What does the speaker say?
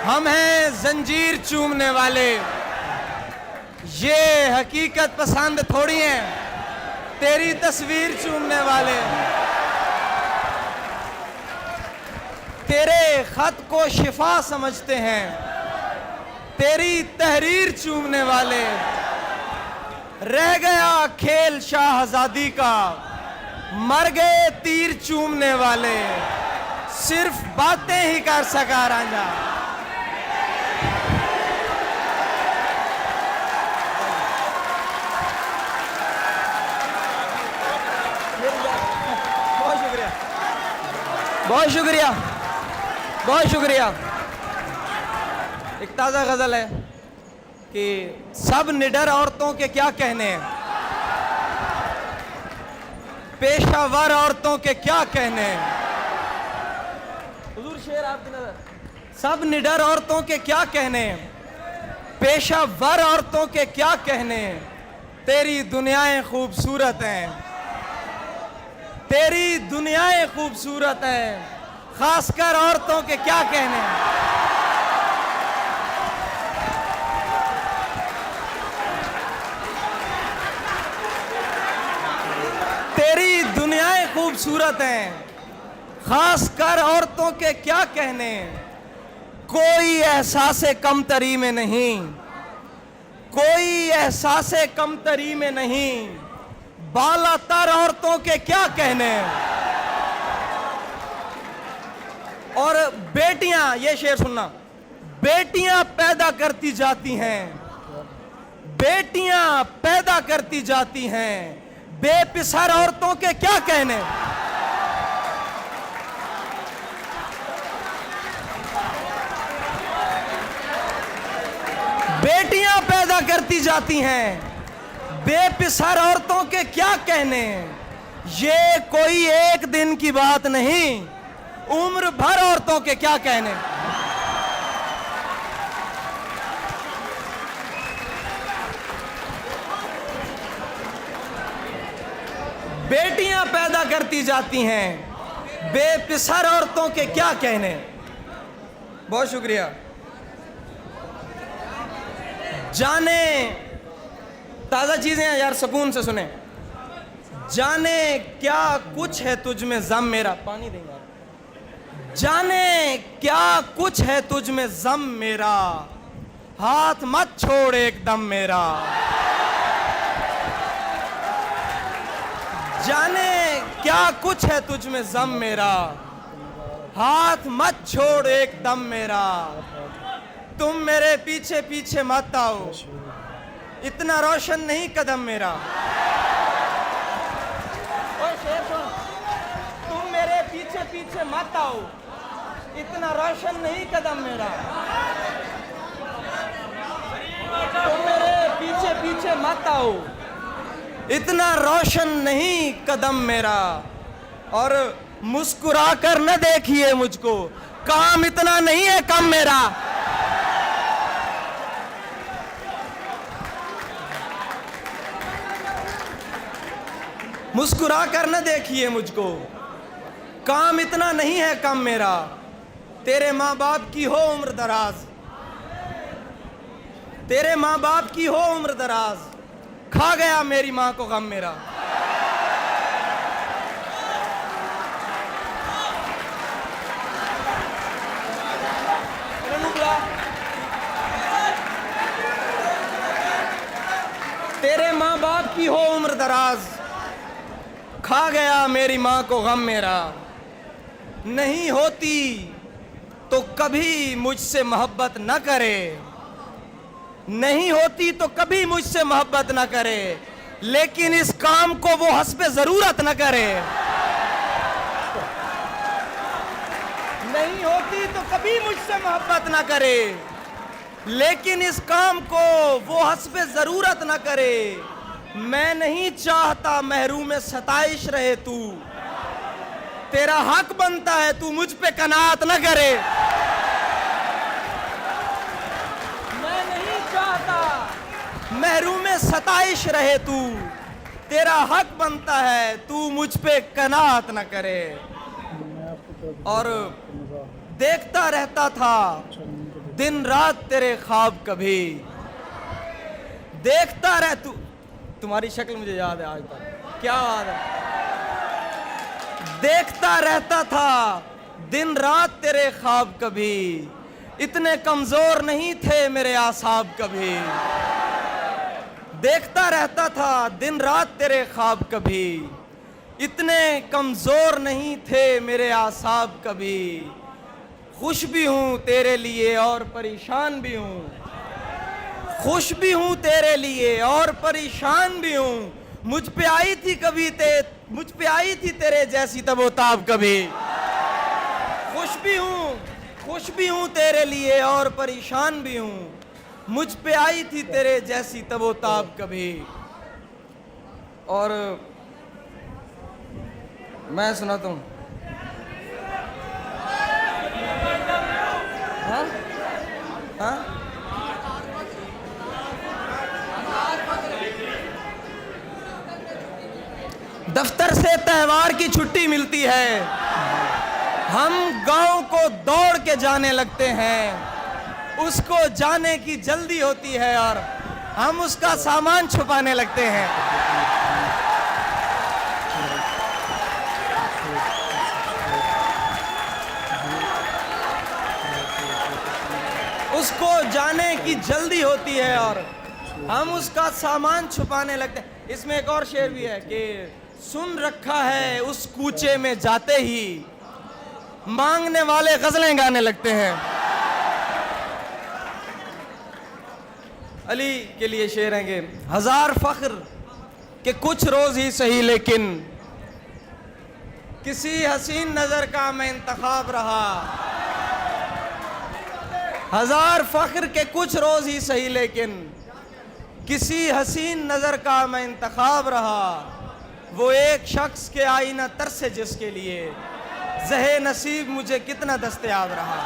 हम हैं जंजीर चूमने वाले, ये हकीकत पसंद थोड़ी है तेरी तस्वीर चूमने वाले। तेरे खत को शिफा समझते हैं तेरी तहरीर चूमने वाले। रह गया खेल शाहजादी का, मर गए तीर चूमने वाले। सिर्फ बातें ही कर सका रांझा। बहुत शुक्रिया, बहुत शुक्रिया, बहुत शुक्रिया। एक ताज़ा गज़ल है कि सब निडर औरतों के क्या कहने हैं, पेशावर औरतों के क्या कहने हैं। हुजूर शेर आपकी नजर। सब निडर औरतों के क्या कहने हैं, पेशावर औरतों के क्या कहने हैं। तेरी दुनियाएं खूबसूरत हैं, तेरी दुनियाएं खूबसूरत हैं, खासकर औरतों के क्या कहने हैं। तेरी दुनियाएं खूबसूरत हैं, खासकर औरतों के क्या कहने। कोई एहसासे कमतरी में नहीं, कोई एहसासे कमतरी में नहीं, बालातर औरतों के क्या कहने। और बेटियां, ये शेर सुनना, बेटियां पैदा करती जाती हैं, बेटियां पैदा करती जाती हैं, बेपिसर औरतों के क्या कहने। बेटियां पैदा करती जाती हैं, बेपिसर औरतों के क्या कहने। ये कोई एक दिन की बात नहीं, उम्र भर औरतों के क्या कहने। बेटियां पैदा करती जाती हैं, बेपिसर औरतों के क्या कहने। बहुत शुक्रिया। जाने, ताज़ा चीज़ें हैं यार, सुकून से सुने। जाने क्या कुछ है तुझ में ज़म मेरा, पानी देंगे। जाने क्या कुछ है तुझ में ज़म मेरा, हाथ मत छोड़ एकदम मेरा। जाने क्या कुछ है तुझ में ज़म मेरा, हाथ मत छोड़ एकदम मेरा। तुम मेरे पीछे पीछे मत आओ, इतना रोशन नहीं कदम मेरा। तुम मेरे पीछे पीछे मत आओ, इतना रोशन नहीं कदम मेरा। तुम मेरे पीछे पीछे मत आओ, इतना रोशन नहीं कदम मेरा। और मुस्कुरा कर न देखिए मुझको, काम इतना नहीं है कम मेरा। मुस्कुरा कर न देखिए मुझको, काम इतना नहीं है कम मेरा। तेरे माँ बाप की हो उम्र दराज, तेरे माँ बाप की हो उम्र दराज, खा गया मेरी माँ को गम मेरा। तेरे माँ बाप की हो उम्र दराज, खा गया मेरी माँ को गम मेरा। नहीं होती तो कभी मुझसे मोहब्बत न करे, नहीं होती तो कभी मुझसे मोहब्बत न करे, लेकिन इस काम को वो हस्बे जरूरत न करे। नहीं होती तो कभी मुझसे मोहब्बत न करे, लेकिन इस काम को वो हस्बे जरूरत न करे। मैं नहीं चाहता महरूम सताइश रहे तू, तेरा हक बनता है तू मुझ पे कनात न करे। मैं नहीं चाहता महरूम सताइश रहे तू, तेरा हक बनता है तू मुझ पे कनात न करे। और देखता रहता था दिन रात तेरे ख्वाब कभी देखता रह तू। तुम्हारी शक्ल मुझे याद है आज तक, क्या याद है। देखता रहता था दिन रात तेरे ख्वाब कभी, इतने कमजोर नहीं थे मेरे आसाब कभी। देखता रहता था दिन रात तेरे ख्वाब कभी, इतने कमजोर नहीं थे मेरे आसाब कभी। खुश भी हूं तेरे लिए और परेशान भी हूं, खुश भी हूं तेरे लिए और परेशान भी हूं। मुझ पे आई थी तेरे जैसी तबोताब कभी। खुश भी हूं तेरे लिए और परेशान भी हूं। मुझ पे आई थी तेरे जैसी तबोताब कभी। और मैं सुनाता हूं। हाँ हाँ दफ्तर से त्योहार की छुट्टी मिलती है, हम गांव को दौड़ के जाने लगते हैं। उसको जाने की जल्दी होती है और हम उसका सामान छुपाने लगते हैं। उसको जाने की जल्दी होती है और हम उसका सामान छुपाने लगते हैं। इसमें एक और शेर भी है कि सुन रखा है उस कूचे में जाते ही मांगने वाले गजलें गाने लगते हैं। अली के लिए शेर हैं कि हजार फख्र के कुछ रोज ही सही, लेकिन किसी हसीन नजर का मैं इंतखाब रहा। हजार फख्र के कुछ रोज ही सही, लेकिन किसी हसीन नजर का मैं इंतखाब रहा। वो एक शख्स के आईना तरसे जिसके लिए ज़हे नसीब मुझे कितना दस्तयाब रहा।